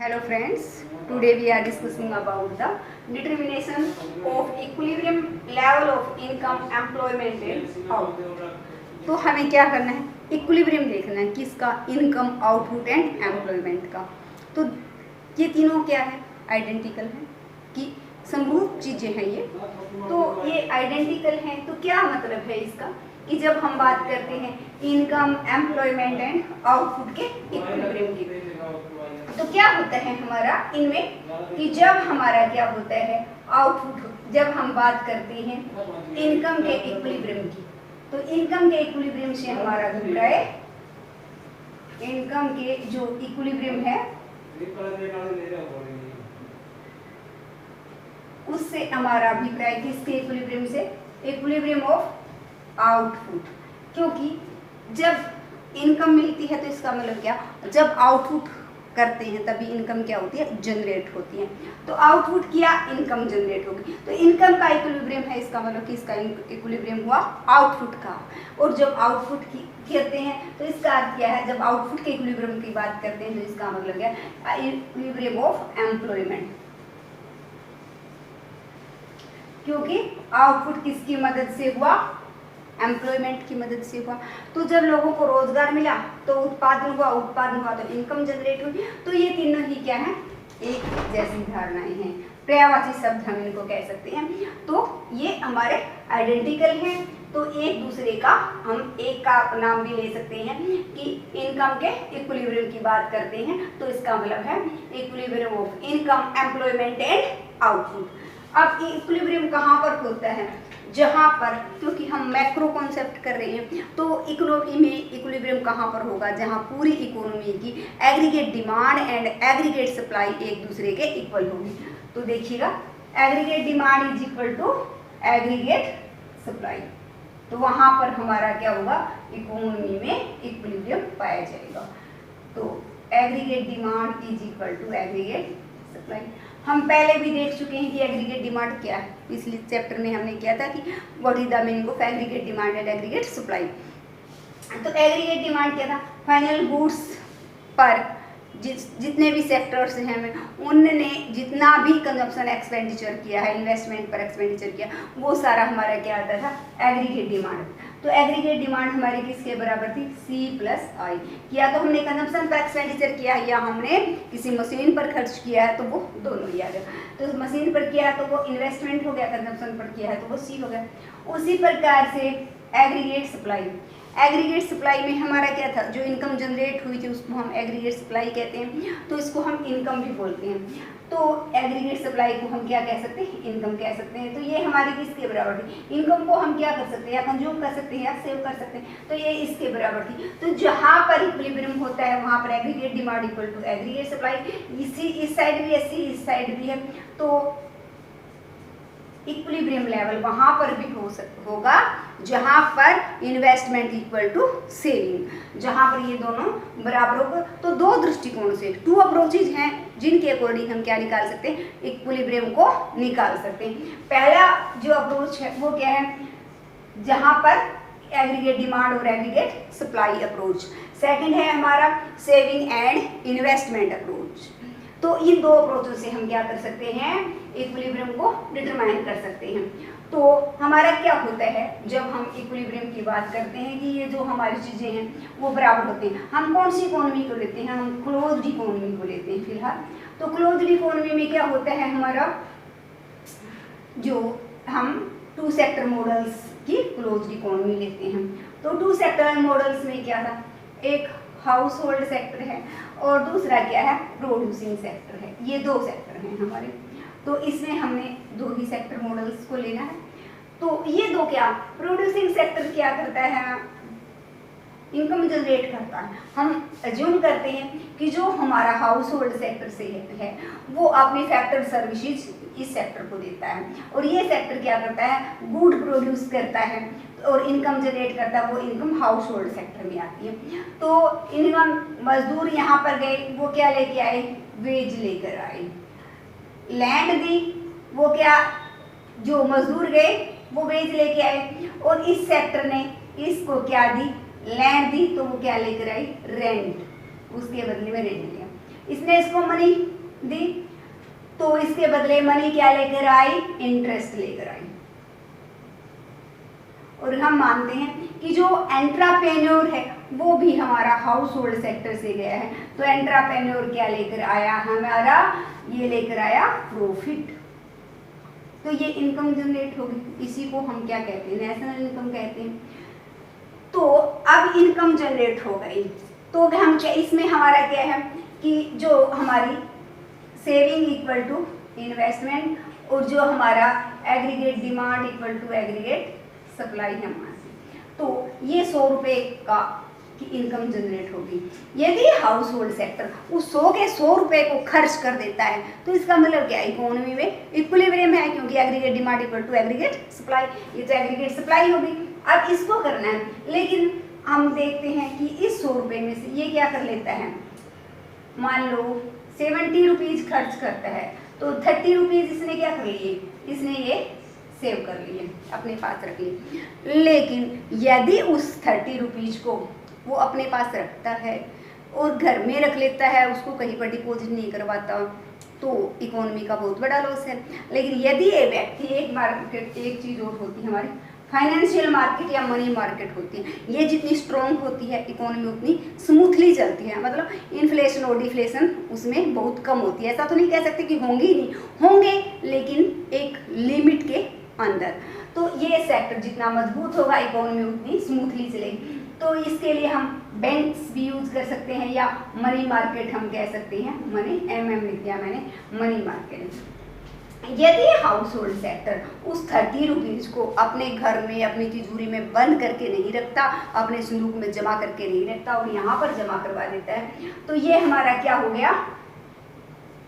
Hello friends, today we are discussing about the determination of equilibrium level of income, employment and output. तो हमें क्या करना है, equilibrium देखना है किसका, इनकम, आउटपुट एंड एम्प्लॉयमेंट का। तो ये तीनों क्या है, आइडेंटिकल है कि समरूप चीजें हैं ये। तो ये आइडेंटिकल हैं तो क्या मतलब है इसका कि जब हम बात करते हैं इनकम, एम्प्लॉयमेंट एंड आउटपुट के इक्विलिब्रियम की, तो क्या होता है हमारा इनमें कि जब हमारा क्या होता है आउटपुट, जब हम बात करते हैं इनकम के इक्विलिब्रियम की, तो इनकम के इक्विलिब्रियम से हमारा अभिप्राय, इनकम के जो इक्विलिब्रियम है उससे हमारा अभिप्राय किसके इक्विलिब्रियम से, इक्विलिब्रियम ऑफ आउटपुट। क्योंकि जब इनकम मिलती है तो इसका मतलब क्या, जब आउटपुट करते हैं तभी इनकम क्या होती है, जनरेट होती है। तो आउटपुट किया, इनकम जनरेट होगी। तो इनकम का इक्विलिब्रियम है, इसका मतलब कि इसका इक्विलिब्रियम हुआ आउटपुट का। और जब आउटपुट की कहते हैं तो इसका अर्थ क्या है, जब आउटपुट के इक्विलिब्रियम की बात करते हैं तो इसका मतलब क्या है, इक्विलिब्रियम ऑफ एम्प्लॉयमेंट। क्योंकि आउटपुट किसकी मदद से हुआ, एम्प्लॉयमेंट की मदद से हुआ। तो जब लोगों को रोजगार मिला तो उत्पादन हुआ, उत्पादन हुआ तो इनकम जनरेट हुई। तो ये तीनों ही क्या है, एक जैसी धारणाएं हैं, पर्यायवाची शब्द हम इनको कह सकते हैं। तो ये हमारे आइडेंटिकल हैं, तो एक दूसरे का हम एक का नाम भी ले सकते हैं कि इनकम के इक्विलिब्रियम की बात करते हैं तो इसका मतलब है equilibrium of income, employment and output. अब इक्विलिब्रियम कहाँ पर होता है, जहाँ पर, क्योंकि हम मैक्रो कॉन्सेप्ट कर रहे हैं तो इकोनॉमी में इक्विलिब्रियम कहाँ पर होगा, जहाँ पूरी इकोनॉमी की aggregate demand and aggregate supply एक दूसरे के इक्वल होगी। तो देखिएगा, aggregate demand is equal to aggregate supply, तो वहाँ पर हमारा क्या होगा, इकोनॉमी में इक्विलिब्रियम पाया जाएगा। तो aggregate demand is equal to aggregate supply. हम पहले भी देख चुके हैं कि एग्रीगेट डिमांड क्या है, पिछले चैप्टर में हमने किया था कि what is the meaning of aggregate demand and aggregate supply. तो एग्रीगेट डिमांड क्या था, फाइनल गुड्स पर जितने भी सेक्टर्स हैं उनने जितना भी कंजप्शन एक्सपेंडिचर किया है, इन्वेस्टमेंट पर एक्सपेंडिचर किया, वो सारा हमारा क्या आता था, एग्रीगेट डिमांड। तो एग्रीगेट डिमांड हमारी किसके बराबर थी, C प्लस आई। या तो हमने कंजप्शन पर एक्सपेंडिचर किया है या हमने किसी मशीन पर खर्च किया है, तो वो दोनों ही आ गया। तो मशीन पर किया है तो वो इन्वेस्टमेंट हो गया, कंजप्शन पर किया है तो वो C हो गया। उसी प्रकार से एग्रीगेट सप्लाई, एग्रीगेट सप्लाई में हमारा क्या था, जो इनकम जनरेट हुई थी उसको हम एग्रीगेट सप्लाई कहते हैं, तो इसको हम इनकम भी बोलते हैं। तो एग्रीगेट सप्लाई को हम क्या कह सकते हैं, इनकम कह सकते हैं। तो ये हमारी किसके बराबर थी, इनकम को हम क्या कर सकते हैं, या कंज्यूम कर सकते हैं या सेव कर सकते हैं, तो ये इसके बराबर थी। तो जहाँ पर इक्विलिब्रियम होता है वहाँ पर aggregate demand equal to aggregate supply. इस साइड भी है, C इस साइड भी है, तो इक्विलिब्रियम लेवल वहां पर भी होगा जहां पर इन्वेस्टमेंट इक्वल टू सेविंग, जहां पर ये दोनों बराबर होगा। तो दो दृष्टिकोण से, टू अप्रोचेज हैं जिनके अकॉर्डिंग हम क्या निकाल सकते हैं, इक्विलिब्रियम को निकाल सकते हैं। पहला जो अप्रोच है वो क्या है, जहां पर एग्रीगेट डिमांड और एग्रीगेट सप्लाई अप्रोच। सेकंड है हमारा सेविंग एंड इन्वेस्टमेंट अप्रोच। तो इन दो अप्रोचों से हम क्या कर सकते हैं, इक्विलिब्रियम को डिटरमाइन कर सकते हैं। तो हमारा क्या होता है, जब हम इक्विलिब्रियम की बात करते हैं कि ये जो हमारी चीज़ें हैं वो बराबर होते हैं, हम कौन सी इकोनॉमी को लेते हैं, हम क्लोज्ड इकोनॉमी को लेते हैं फिलहाल। तो क्लोज्ड इकोनॉमी में क्या होता है हमारा, जो हम टू सेक्टर मॉडल्स की क्लोज्ड इकोनॉमी लेते हैं। तो टू सेक्टर मॉडल्स में क्या था, एक हाउस होल्ड सेक्टर है और दूसरा क्या है, प्रोड्यूसिंग सेक्टर है। ये दो सेक्टर हैं हमारे, तो इसमें हमने दो ही सेक्टर मॉडल्स को लेना है। तो ये दो क्या, प्रोड्यूसिंग सेक्टर क्या करता है, इनकम जनरेट करता है। हम अज्यूम करते हैं कि जो हमारा हाउस होल्ड सेक्टर से है वो अपनी फैक्टर सर्विसेज इस सेक्टर को देता है, और ये सेक्टर क्या करता है, गुड प्रोड्यूस करता है और इनकम जनरेट करता है, वो इनकम हाउस होल्ड सेक्टर में आती है। तो इनकम, मजदूर यहाँ पर गए, वो क्या लेके आए, वेज लेकर आए। लैंड दी, वो क्या, जो मजदूर गए वो वेज लेके आए, और इस सेक्टर ने इसको क्या दी, लैंड दी, तो वो क्या लेकर आई, रेंट, उसके बदले में रेंट लिया। इसने इसको मनी दी, तो इसके बदले मनी क्या लेकर आई, इंटरेस्ट लेकर आई। और हम मानते हैं कि जो एंट्राप्रेन्योर है वो भी हमारा हाउस होल्ड सेक्टर से गया है, तो एंट्राप्रेन्योर क्या लेकर आया हमारा, ये लेकर आया प्रॉफिट। तो ये इनकम जनरेट होगी, इसी को हम क्या कहते हैं, नेशनल इनकम कहते हैं। तो अब इनकम जनरेट हो गई, तो हम क्या, इसमें हमारा क्या है कि जो हमारी सेविंग इक्वल टू इन्वेस्टमेंट और जो हमारा aggregate demand equal to aggregate supply है हमारे, तो ये 100 रुपये का की इनकम जनरेट होगी। यदि हाउस होल्ड सेक्टर उस 100 के 100 रुपये को खर्च कर देता है तो इसका मतलब क्या है, इकोनॉमी में इक्विलिब्रियम है, क्योंकि aggregate demand equal to aggregate supply, ये तो एग्रीगेट सप्लाई होगी। अब इसको करना है, लेकिन हम देखते हैं कि इस 100 रुपये में से ये क्या कर लेता है, मान लो 70 रुपीज़ खर्च करता है, तो 30 रुपीज़ इसने क्या कर लिए, इसने ये सेव कर लिए, अपने पास रख लिए। लेकिन यदि उस 30 रुपीज़ को वो अपने पास रखता है और घर में रख लेता है, उसको कहीं पर डिपॉजिट नहीं करवाता, तो इकोनॉमी का बहुत बड़ा लॉस है। लेकिन यदि ये व्यक्ति, एक मार्केट, एक चीज़ और होती है हमारी फाइनेंशियल मार्केट या मनी मार्केट होती है, ये जितनी स्ट्रॉन्ग होती है इकोनॉमी उतनी स्मूथली चलती है, मतलब इन्फ्लेशन और डिफ्लेशन उसमें बहुत कम होती है। ऐसा तो नहीं कह सकते कि होंगे ही नहीं, होंगे, लेकिन एक लिमिट के अंदर। तो ये सेक्टर जितना मजबूत होगा इकोनॉमी उतनी स्मूथली चलेगी। तो इसके लिए हम बैंक्स भी यूज कर सकते हैं या मनी मार्केट हम कह सकते हैं, मनी MM लिख दिया मैंने, मनी मार्केट। यदि हाउस होल्ड सेक्टर उस 30 रुपीज़ को अपने घर में, अपनी तिजोरी में बंद करके नहीं रखता, अपने संदूक में जमा करके नहीं रखता और यहाँ पर जमा करवा देता है, तो ये हमारा क्या हो गया,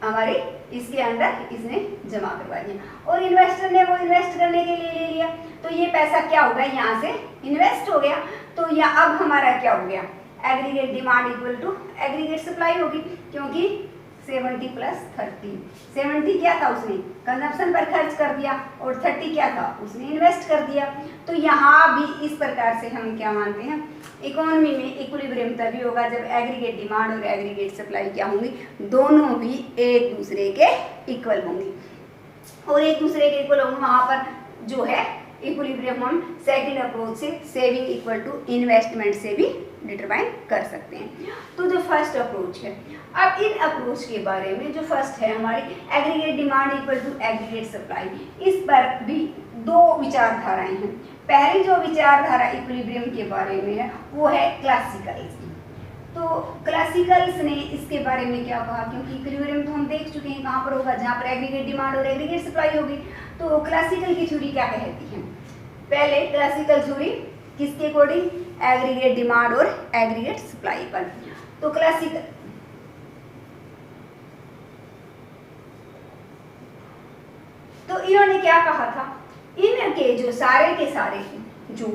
हमारे इसके अंदर इसने जमा करवा दिया और इन्वेस्टर ने वो इन्वेस्ट करने के लिए ले लिया, तो ये पैसा क्या हो गया, यहाँ से इन्वेस्ट हो गया। तो या अब हमारा क्या हो गया, aggregate demand equal to aggregate supply होगी, क्योंकि 70 + 30, 70 क्या था, उसने कंजम्पशन पर खर्च कर दिया और 30 क्या था, उसने इन्वेस्ट कर दिया। तो यहाँ भी इस प्रकार से हम क्या मानते हैं, इकोनॉमी में इक्विलिब्रियम तभी होगा जब एग्रीगेट डिमांड और एग्रीगेट सप्लाई क्या होंगी, दोनों भी एक दूसरे के इक्वल होंगी। और एक दूसरे के इक्वल होंगे वहाँ पर जो है इक्विलिब्रियम हम सेकंड अप्रोच से, सेविंग इक्वल टू इन्वेस्टमेंट से भी डिटरमाइन कर सकते हैं। तो जो फर्स्ट अप्रोच है, अब इन अप्रोच के बारे में जो फर्स्ट है हमारी aggregate demand equal to aggregate supply, इस पर भी 2 विचारधाराएं हैं। पहली जो विचारधारा इक्विलिब्रियम के बारे में है वो है क्लासिकल्स। तो क्लासिकल्स ने इसके बारे में क्या कहा, क्योंकि इक्विलिब्रियम तो हम देख चुके हैं कहाँ पर होगा, जहाँ पर एग्रीगेट डिमांड और एग्रीगेट सप्लाई होगी। तो क्लासिकल की थ्योरी क्या कहती है, पहले क्लासिकल थ्योरी किसके अकॉर्डिंग, एग्रीगेट डिमांड और एग्रीगेट सप्लाई पर। तो क्लासिकल, तो इन्होंने क्या कहा था, इनके जो सारे के सारे जो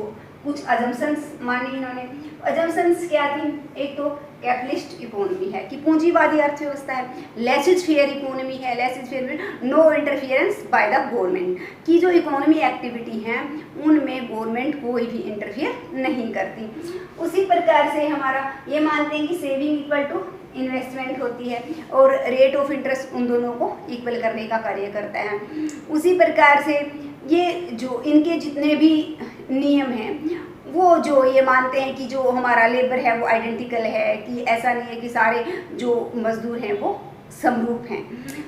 कुछ अजम्पशंस मानी इन्होंने। अजम्पशंस क्या थी, एक तो कैपिटलिस्ट इकोनॉमी है कि पूंजीवादी अर्थव्यवस्था है, लेसिज फेयर इकोनॉमी है, लेसिज फेयर में no interference by the government, की जो इकोनॉमी एक्टिविटी हैं उनमें गवर्नमेंट कोई भी इंटरफियर नहीं करती। उसी प्रकार से हमारा ये मानते हैं कि सेविंग इक्वल टू इन्वेस्टमेंट होती है और रेट ऑफ इंटरेस्ट उन दोनों को इक्वल करने का कार्य करता है। उसी प्रकार से ये जो इनके जितने भी नियम हैं वो जो ये मानते हैं कि जो हमारा लेबर है वो आइडेंटिकल है, कि ऐसा नहीं है कि सारे जो मजदूर हैं वो समरूप हैं।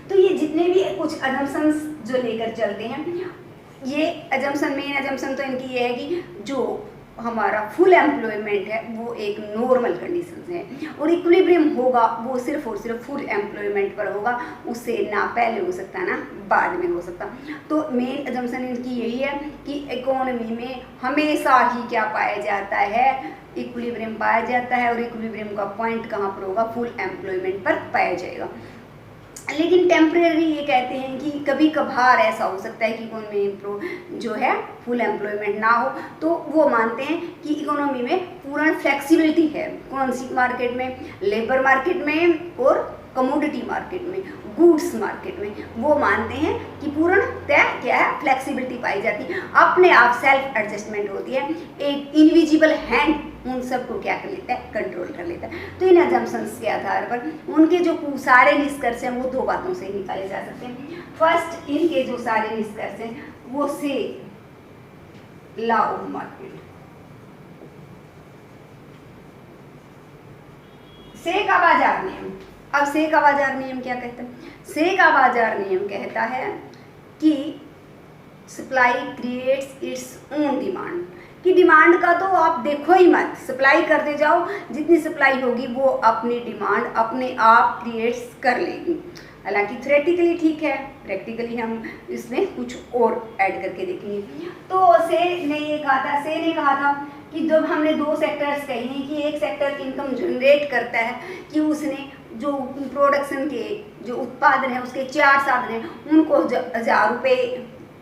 तो ये जितने भी कुछ अजम्पशंस जो लेकर चलते हैं, ये अजम्पशन, मेन अजम्पशन तो इनकी ये है कि जो हमारा फुल एम्प्लॉयमेंट है वो एक नॉर्मल कंडीशन है और इक्विलिब्रियम होगा वो सिर्फ और सिर्फ फुल एम्प्लॉयमेंट पर होगा, उससे ना पहले हो सकता ना बाद में हो सकता। तो मेन अजम्पशन इनकी यही है कि इकोनॉमी में हमेशा ही क्या पाया जाता है, इक्विलिब्रियम पाया जाता है और इक्विलिब्रियम का पॉइंट कहाँ पर होगा, फुल एम्प्लॉयमेंट पर पाया जाएगा। लेकिन टेम्परेरी ये कहते हैं कि कभी कभार ऐसा हो सकता है कि इकोनॉमी जो है फुल एम्प्लॉयमेंट ना हो, तो वो मानते हैं कि इकोनॉमी में पूर्ण फ्लेक्सिबिलिटी है। कौन सी मार्केट में, लेबर मार्केट में और कमोडिटी मार्केट में, गुड्स मार्केट में, वो मानते हैं कि पूर्णतः क्या है, फ्लेक्सिबिलिटी पाई जाती है, अपने आप सेल्फ एडजस्टमेंट होती है, एक इनविजिबल हैंड उन सबको क्या कर लेता है, कंट्रोल कर लेता है। तो इन अजम्पशंस के आधार पर उनके जो सारे निष्कर्ष हैं वो 2 बातों से निकाले जा सकते हैं। फर्स्ट, इनके जो सारे निष्कर्ष हैं वो से लॉ ऑफ मार्केट, से का बाजार नियम। अब से का बाजार नियम क्या कहता है? से का बाजार नियम कहता है कि supply creates its own demand, कि डिमांड का तो आप देखो ही मत, सप्लाई करते जाओ, जितनी सप्लाई होगी वो अपनी डिमांड अपने आप क्रिएट्स कर लेगी। हालांकि थ्योरेटिकली ठीक है, प्रैक्टिकली हम इसमें कुछ और ऐड करके देखेंगे। तो से ने कहा था कि जब हमने 2 सेक्टर्स कहे हैं कि एक सेक्टर इनकम जनरेट करता है कि उसने जो प्रोडक्शन के जो उत्पादन है उसके 4 साधन हैं उनको 1000 रुपये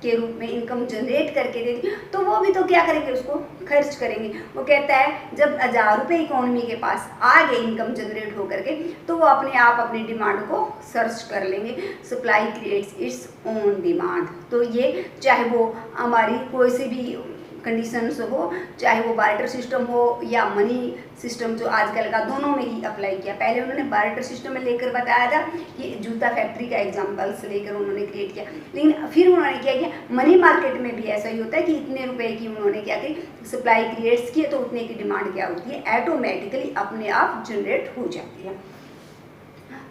के रूप में इनकम जनरेट करके दे दी, तो वो भी तो क्या करेंगे, उसको खर्च करेंगे। वो कहता है जब 1000 रुपये इकोनॉमी के पास आ गए इनकम जनरेट होकर के, तो वो अपने आप अपनी डिमांड को सर्च कर लेंगे। Supply creates its own demand. तो ये चाहे वो हमारी कोई सी भी कंडीशंस हो, चाहे वो बार्टर सिस्टम हो या मनी सिस्टम जो आजकल का, दोनों में ही अप्लाई किया। पहले उन्होंने बार्टर सिस्टम में लेकर बताया था कि जूता फैक्ट्री का एग्जांपल्स लेकर उन्होंने क्रिएट किया, लेकिन फिर उन्होंने क्या किया, मनी मार्केट में भी ऐसा ही होता है कि इतने रुपए की उन्होंने क्या की सप्लाई क्रिएट्स की, तो उतने की डिमांड क्या होती है, ऑटोमेटिकली अपने आप जनरेट हो जाती है।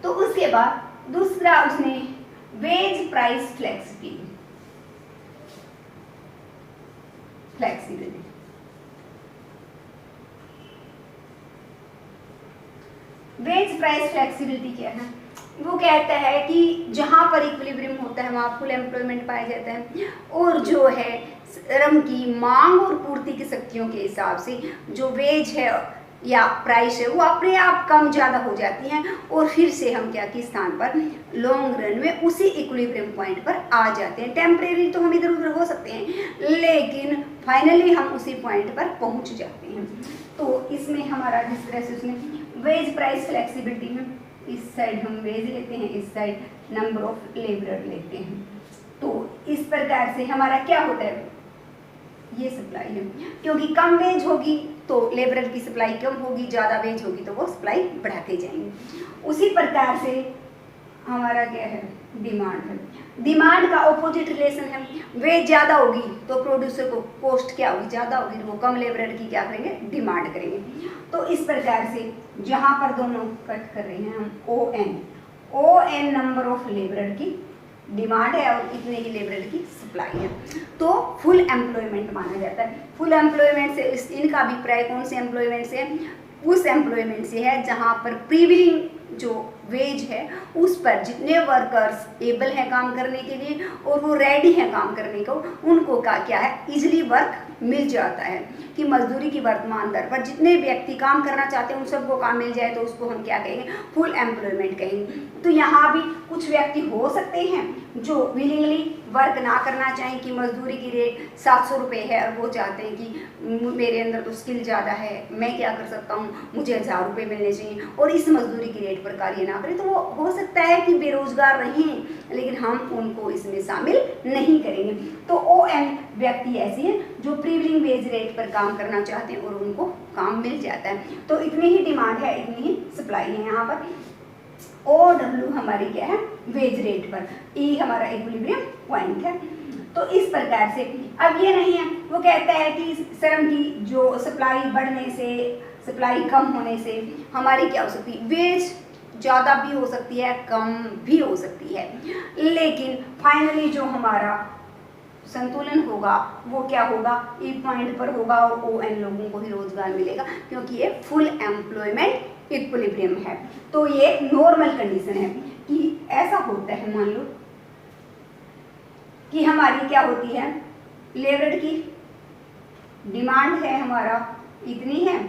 तो उसके बाद दूसरा उसने wage price flexibility, wage price flexibility क्या है? वो कहता है कि जहाँ पर इक्विलिब्रियम होता है वहाँ फुल एम्प्लॉयमेंट पाया जाता है, और जो है श्रम की मांग और पूर्ति की शक्तियों के हिसाब से जो वेज है या प्राइस है वो अपने आप कम ज़्यादा हो जाती हैं, और फिर से हम क्या की स्थान पर लॉन्ग रन में उसी इक्विलिब्रियम पॉइंट पर आ जाते हैं। टेम्परेरी तो हम इधर उधर हो सकते हैं, लेकिन फाइनली हम उसी पॉइंट पर पहुंच जाते हैं। तो इसमें हमारा जिस तरह से उसमें वेज प्राइस फ्लेक्सिबिलिटी में, इस साइड हम वेज लेते हैं, इस साइड नंबर ऑफ लेबर लेते हैं। तो इस प्रकार से हमारा क्या होता है, ये सप्लाई है, क्योंकि कम वेज होगी तो लेबर की सप्लाई कम होगी, ज़्यादा वेज होगी तो वो सप्लाई बढ़ाते जाएंगे। उसी प्रकार से हमारा क्या है, डिमांड है। डिमांड का ऑपोजिट रिलेशन है, वेज ज़्यादा होगी तो प्रोड्यूसर को कॉस्ट क्या होगी, ज़्यादा होगी, वो कम लेबर की क्या करेंगे, डिमांड करेंगे। तो इस प्रकार से जहाँ पर दोनों कट कर रहे हैं हम on number of labour की डिमांड है और इतने ही लेबर की सप्लाई है, तो फुल एम्प्लॉयमेंट माना जाता है। फुल एम्प्लॉयमेंट से इनका अभिप्राय कौन से एम्प्लॉयमेंट से है, उस एम्प्लॉयमेंट से है जहाँ पर प्रीविलिंग जो वेज है उस पर जितने वर्कर्स एबल हैं काम करने के लिए और वो रेडी हैं काम करने को, उनको का क्या है, इजीली वर्क मिल जाता है। कि मजदूरी की वर्तमान दर पर जितने व्यक्ति काम करना चाहते हैं उन सबको काम मिल जाए, तो उसको हम क्या कहेंगे, फुल एम्प्लॉयमेंट कहेंगे। तो यहाँ भी कुछ व्यक्ति हो सकते हैं जो विलिंगली वर्क ना करना चाहें कि मजदूरी की रेट 700 रुपये है और वो चाहते हैं कि मेरे अंदर तो स्किल ज़्यादा है, मैं क्या कर सकता हूँ, मुझे 1000 रुपये मिलने चाहिए, और इस मजदूरी की रेट पर कार्य ना करें, तो वो हो सकता है कि बेरोजगार रहें, लेकिन हम उनको इसमें शामिल नहीं करेंगे। तो ON व्यक्ति ऐसे हैं जो प्रीविलिंग वेज रेट पर काम करना चाहते हैं और उनको काम मिल जाता है। तो इतनी ही डिमांड है, इतनी ही सप्लाई है। यहाँ पर OW हमारी क्या है, वेज रेट पर, E हमारा इक्विलिब्रियम पॉइंट है। तो इस प्रकार से अब ये नहीं है, वो कहता है कि श्रम की जो सप्लाई बढ़ने से, सप्लाई कम होने से हमारी क्या हो सकती है, वेज ज़्यादा भी हो सकती है, कम भी हो सकती है, लेकिन फाइनली जो हमारा संतुलन होगा वो क्या होगा, ई पॉइंट पर होगा और ON लोगों को ही रोजगार मिलेगा, क्योंकि ये फुल एम्प्लॉयमेंट इक्विलिब्रियम है। तो ये नॉर्मल कंडीशन है कि ऐसा होता है, मान लो कि हमारी क्या होती है, लेबर की डिमांड है हमारा इतनी है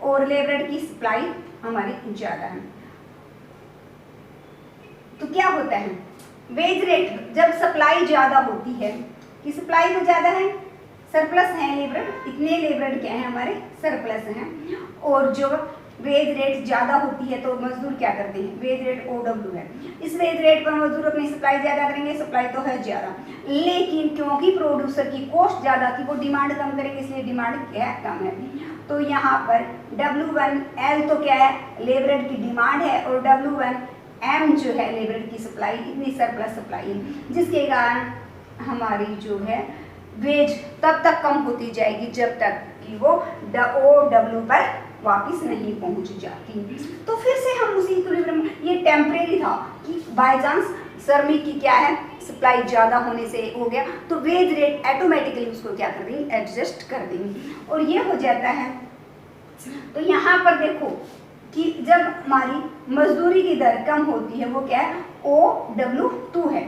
और लेबर की सप्लाई हमारी ज़्यादा है, तो क्या होता है, वेज रेट जब सप्लाई ज़्यादा होती है, कि सप्लाई तो ज़्यादा है, सरप्लस है लेबर, इतने लेबर क्या है हमारे, सरप्लस हैं, और जो वेज रेट ज़्यादा होती है तो मजदूर क्या करते हैं, वेज रेट OW है, इस वेज रेट पर मजदूर अपनी सप्लाई ज़्यादा करेंगे, सप्लाई तो है ज़्यादा, लेकिन क्योंकि प्रोड्यूसर की कॉस्ट ज़्यादा थी वो डिमांड कम करेंगे, इसलिए डिमांड क्या कम है। तो यहाँ पर W1L तो क्या है, लेबर की डिमांड है, और W1M जो है लेबर की सप्लाई, इतनी सरप्लस सप्लाई है, जिसके कारण हमारी जो है वेज तब तक कम होती जाएगी जब तक कि वो OW पर वापस नहीं पहुंच जाती। तो फिर से हम उसी इक्विलिब्रियम, ये टेम्परेरी था कि बाय चांस श्रमिक की क्या है सप्लाई ज़्यादा होने से हो गया, तो वेज रेट ऑटोमेटिकली उसको क्या कर देंगे, एडजस्ट कर देंगे, और ये हो जाता है। तो यहाँ पर देखो कि जब हमारी मजदूरी की दर कम होती है, वो क्या है, OW2 है,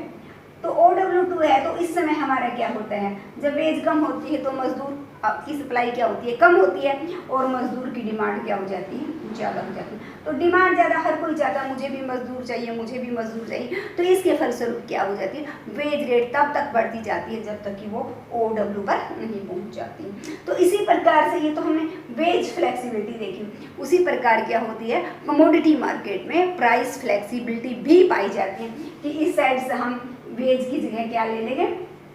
तो OW2 है, तो इस समय हमारा क्या होता है, जब वेज कम होती है तो मजदूर की सप्लाई क्या होती है, कम होती है, और मजदूर की डिमांड क्या हो जाती है, ज़्यादा हो जाती है। तो डिमांड ज़्यादा, हर कोई चाहता है मुझे भी मजदूर चाहिए, मुझे भी मजदूर चाहिए, तो इसके फलस्वरूप क्या हो जाती है, वेज रेट तब तक बढ़ती जाती है जब तक कि वो OW पर नहीं पहुंच जाती। तो इसी प्रकार से, ये तो हमने वेज फ्लेक्सिबिलिटी देखी, उसी प्रकार क्या होती है कमोडिटी मार्केट में प्राइस फ्लेक्सिबिलिटी भी पाई जाती है, कि इस साइड से हम वेज की जगह क्या ले लेंगे,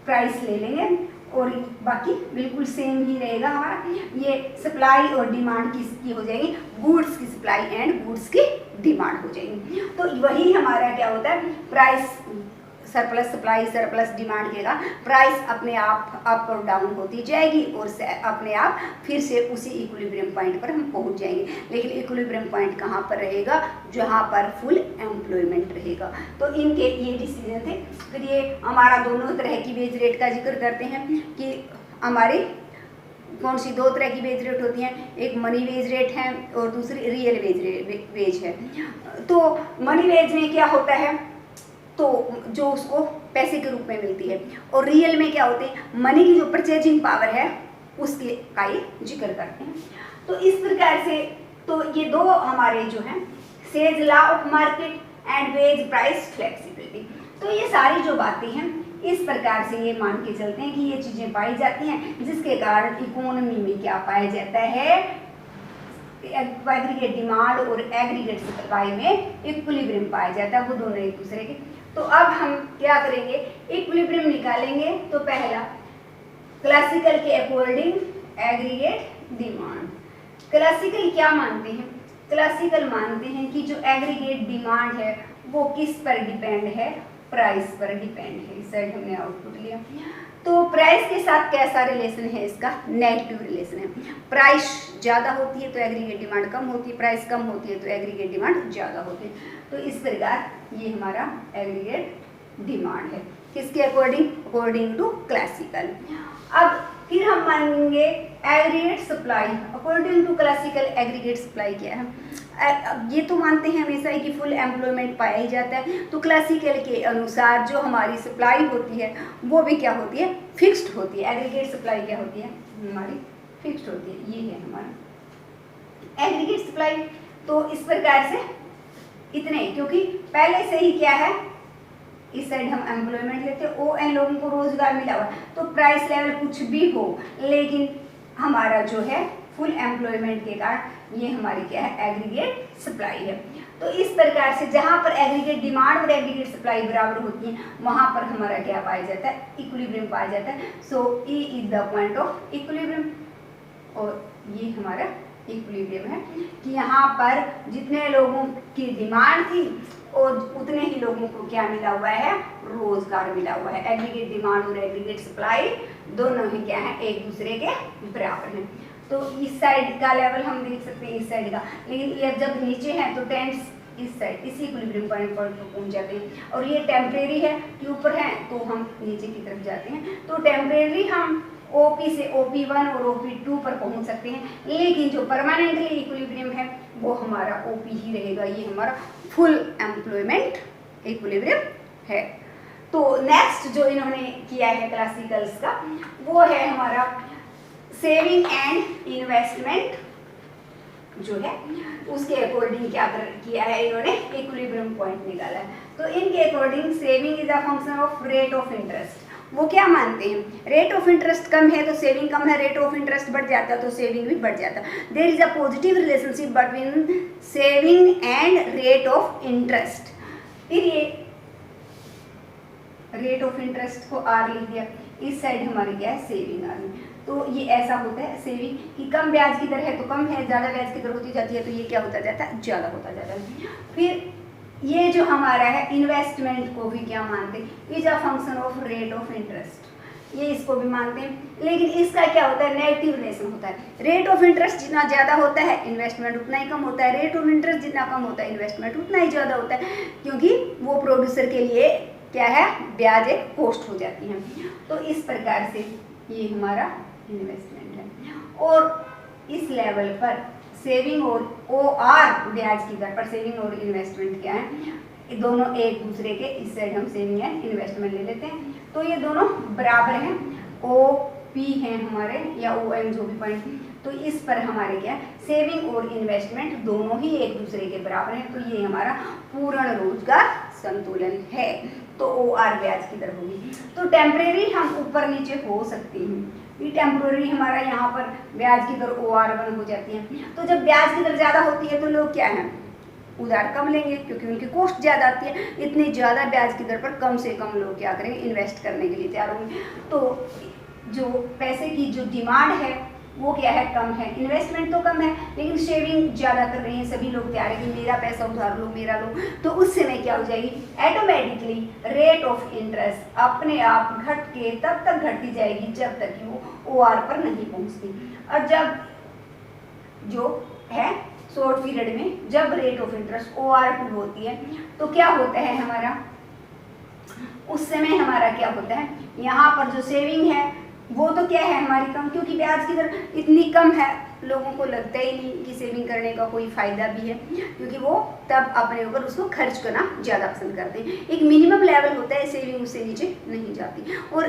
प्राइस ले लेंगे, और बाकी बिल्कुल सेम ही रहेगा हमारा, ये सप्लाई और डिमांड किसकी हो जाएगी, गुड्स की सप्लाई एंड गुड्स की डिमांड हो जाएगी। तो वही हमारा क्या होता है, price surplus supply surplus demand के कारण प्राइस अपने आप अप और डाउन होती जाएगी, और अपने आप फिर से उसी इक्विलिब्रियम पॉइंट पर हम पहुंच जाएंगे। लेकिन इक्विलिब्रियम पॉइंट कहाँ पर रहेगा, जहाँ पर फुल एम्प्लॉयमेंट रहेगा। तो इनके ये डिसीजन थे। फिर ये हमारा दोनों तरह की वेज रेट का जिक्र करते हैं कि हमारी कौन सी दो तरह की वेज रेट होती हैं, एक मनी वेज रेट है और दूसरी रियल वेज है। तो मनी वेज में क्या होता है, तो जो उसको पैसे के रूप में मिलती है, और रियल में क्या होते हैं, मनी की जो परचेजिंग पावर है उसके का ये जिक्र करते हैं। तो इस प्रकार से तो ये दो हमारे जो हैं Say's law of market and wage price flexibility, तो ये सारी जो बातें हैं इस प्रकार से ये मान के चलते हैं कि ये चीज़ें पाई जाती हैं, जिसके कारण इकोनॉमी में क्या पाया जाता है, एग्रीगेट डिमांड और एग्रीगेट सप्लाई में इक्विलिब्रियम पाया जाता है, वो दोनों एक दूसरे के। तो अब हम क्या करेंगे, इक्विलिब्रियम निकालेंगे। तो पहला क्लासिकल के अकॉर्डिंग एग्रीगेट डिमांड, क्लासिकल क्या मानते हैं, क्लासिकल मानते हैं कि जो एग्रीगेट डिमांड है वो किस पर डिपेंड है, प्राइस पर डिपेंड है। इस साइड हमने आउटपुट लिया, तो प्राइस के साथ कैसा रिलेशन है, इसका नेगेटिव रिलेशन है। प्राइस ज़्यादा होती है तो एग्रीगेट डिमांड कम होती है, प्राइस कम होती है तो एग्रीगेट डिमांड ज़्यादा होती है। तो इस प्रकार ये हमारा एग्रीगेट डिमांड है, किसके अकॉर्डिंग, अकॉर्डिंग टू क्लासिकल। अब फिर हम मानेंगे aggregate supply according to classical. Aggregate supply क्या है, ये तो मानते हैं हमेशा ही कि फुल एम्प्लॉयमेंट पाया ही जाता है, तो क्लासिकल के अनुसार जो हमारी सप्लाई होती है वो भी क्या होती है, फिक्स्ड होती है। एग्रीगेट सप्लाई क्या होती है, हमारी फिक्स्ड होती है। ये है हमारा एग्रीगेट सप्लाई। तो इस प्रकार से इतने, क्योंकि पहले से ही क्या है, इस साइड हम एम्प्लॉयमेंट लेते हैं, ON लोगों को रोजगार मिला हुआ, तो प्राइस लेवल कुछ भी हो, लेकिन हमारा जो है फुल एम्प्लॉयमेंट के कारण ये हमारी क्या है, एग्रीगेट सप्लाई है। तो इस प्रकार से जहाँ पर एग्रीगेट डिमांड और एग्रीगेट सप्लाई बराबर होती है वहाँ पर हमारा क्या पाया जाता है, इक्विलिब्रियम पाया जाता है। सो E is the point of equilibrium, और ये हमारा इक्विलिब्रियम है कि यहाँ पर जितने लोगों की डिमांड थी और उतने ही लोगों को क्या मिला हुआ है, रोजगार मिला हुआ है। एग्रीगेट डिमांड और एग्रीगेट सप्लाई दोनों ही क्या है, एक दूसरे के बराबर हैं। तो इस साइड का लेवल हम देख सकते हैं, इस साइड का, लेकिन ये जब नीचे है तो टेंस इस साइड इसी इक्विलिब्रियम पॉइंट पर पहुंच जाते हैं, और ये टेम्परेरी है कि ऊपर है तो हम नीचे की तरफ जाते हैं। तो टेम्परेरी हम OP से OP1 और OP2 पर पहुंच सकते हैं, लेकिन जो परमानेंटली इक्विलिब्रियम है वो हमारा OP ही रहेगा। ये हमारा फुल एम्प्लॉयमेंट इक्विलिब्रियम है। तो नेक्स्ट जो इन्होंने किया है क्लासिकल्स का, वो है हमारा सेविंग एंड इन्वेस्टमेंट जो है उसके अकॉर्डिंग क्या किया है इन्होंने, इक्विलिब्रियम पॉइंट निकाला है। तो इनके according saving is a function of rate of interest. वो क्या मानते हैं, रेट ऑफ इंटरेस्ट कम है तो सेविंग कम है, रेट ऑफ इंटरेस्ट बढ़ जाता है तो सेविंग भी बढ़ जाता है। There is a positive relationship between saving and rate of interest. फिर ये रेट ऑफ इंटरेस्ट को आर लिख दिया, इस साइड हमारी क्या है सेविंग आ गई। तो ये ऐसा होता है सेविंग कि कम ब्याज की दर है तो कम है, ज़्यादा ब्याज की दर होती जाती है तो ये क्या होता जाता है, ज़्यादा होता जाता है। फिर ये जो हमारा है इन्वेस्टमेंट को भी क्या मानते हैं, is a function of rate of interest, ये इसको भी मानते हैं। लेकिन इसका क्या होता है, नेगेटिव रिलेशन होता है। रेट ऑफ इंटरेस्ट जितना ज़्यादा होता है इन्वेस्टमेंट उतना ही कम होता है, रेट ऑफ इंटरेस्ट जितना कम होता है इन्वेस्टमेंट उतना ही ज़्यादा होता है, क्योंकि वो प्रोड्यूसर के लिए क्या है, ब्याज एक कॉस्ट हो जाती है। तो इस प्रकार से ये हमारा इन्वेस्टमेंट है। और इस लेवल पर सेविंग और OR ब्याज की दर पर सेविंग और इन्वेस्टमेंट क्या है, दोनों एक दूसरे के, इस साइड हम सेविंग एंड इन्वेस्टमेंट ले लेते हैं तो ये दोनों बराबर हैं, OP हैं हमारे या OM जो भी पॉइंट, तो इस पर हमारे क्या है सेविंग और इन्वेस्टमेंट दोनों ही एक दूसरे के बराबर हैं, तो ये हमारा पूर्ण रोजगार संतुलन है। तो OR ब्याज की दर होगी। तो टेम्परेरी हम ऊपर नीचे हो सकती हैं, ये टेम्परेरी हमारा यहाँ पर ब्याज की दर OR1 हो जाती है। तो जब ब्याज की दर ज़्यादा होती है तो लोग क्या है उधार कम लेंगे, क्योंकि उनकी कॉस्ट ज़्यादा आती है। इतनी ज़्यादा ब्याज की दर पर कम से कम लोग क्या करेंगे, इन्वेस्ट करने के लिए तैयार होंगे। तो जो पैसे की जो डिमांड है वो क्या है, कम है, इन्वेस्टमेंट तो कम है लेकिन सेविंग ज़्यादा कर रहे हैं सभी लोग, तैयार है कि मेरा पैसा उधार लो, मेरा लो। तो उस समय क्या हो जाएगी, ऑटोमेटिकली रेट ऑफ इंटरेस्ट अपने आप घट के तब तक घटती जाएगी जब तक कि वो OR पर नहीं पहुँचती। और जब जो है शॉर्ट पीरियड में जब रेट ऑफ इंटरेस्ट OR2 होती है तो क्या होता है हमारा, उस समय हमारा क्या होता है, यहाँ पर जो सेविंग है वो तो क्या है हमारी कम, क्योंकि ब्याज की दर इतनी कम है लोगों को लगता ही नहीं कि सेविंग करने का कोई फ़ायदा भी है, क्योंकि वो तब अपने ऊपर उसको खर्च करना ज़्यादा पसंद करते हैं। एक मिनिमम लेवल होता है सेविंग, उससे नीचे नहीं जाती। और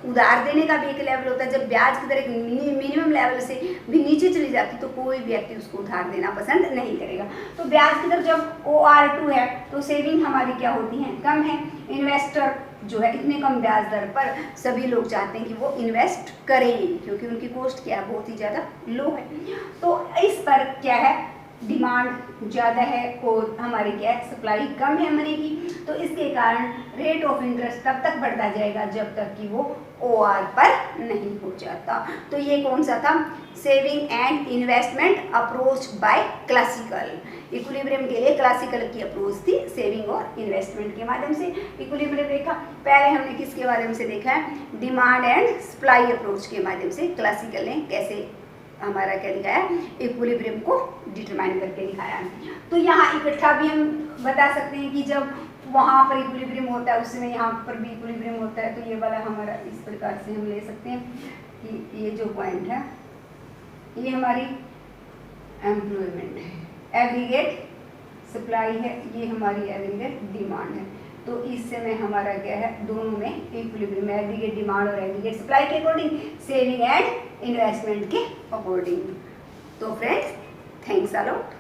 उधार देने का भी एक लेवल होता है, जब ब्याज की दर एक मिनिमम लेवल से भी नीचे चली जाती तो कोई व्यक्ति उसको उधार देना पसंद नहीं करेगा। तो ब्याज की दर जब OR2 है तो सेविंग हमारी क्या होती है, कम है। इन्वेस्टर जो है इतने कम ब्याज दर पर सभी लोग चाहते हैं कि वो इन्वेस्ट करें, क्योंकि उनकी कॉस्ट क्या है, बहुत ही ज़्यादा लो है। तो इस पर क्या है, डिमांड ज़्यादा है और हमारी क्या है, सप्लाई कम है मनी की। तो इसके कारण रेट ऑफ इंटरेस्ट तब तक बढ़ता जाएगा जब तक कि वो OR पर नहीं हो जाता। तो ये कौन सा था, saving and investment approach by classical. Equilibrium के लिए क्लासिकल की अप्रोच थी सेविंग और इन्वेस्टमेंट के माध्यम से इक्विलिब्रियम देखा। पहले हमने किसके माध्यम से देखा है, डिमांड एंड सप्लाई अप्रोच के माध्यम से क्लासिकल ने कैसे हमारा क्या दिखाया, इक्विलिब्रियम को डिटरमाइन करके दिखाया। तो यहाँ इकट्ठा भी हम बता सकते हैं कि जब वहाँ पर इक्विलिब्रियम होता है उस समय यहाँ पर भी इक्विलिब्रियम होता है। तो ये वाला हमारा इस प्रकार से हम ले सकते हैं कि ये जो पॉइंट है ये हमारी एम्प्लॉयमेंट है, एग्रीगेट सप्लाई है, ये हमारी एग्रीगेट डिमांड है। तो इस समय हमारा क्या है, दोनों में इक्विलिब्रियम, एग्रीगेट डिमांड और एग्रीगेट सप्लाई के अकॉर्डिंग, सेविंग एंड इन्वेस्टमेंट के अकॉर्डिंग। तो फ्रेंड्स, थैंक्स अ लॉट।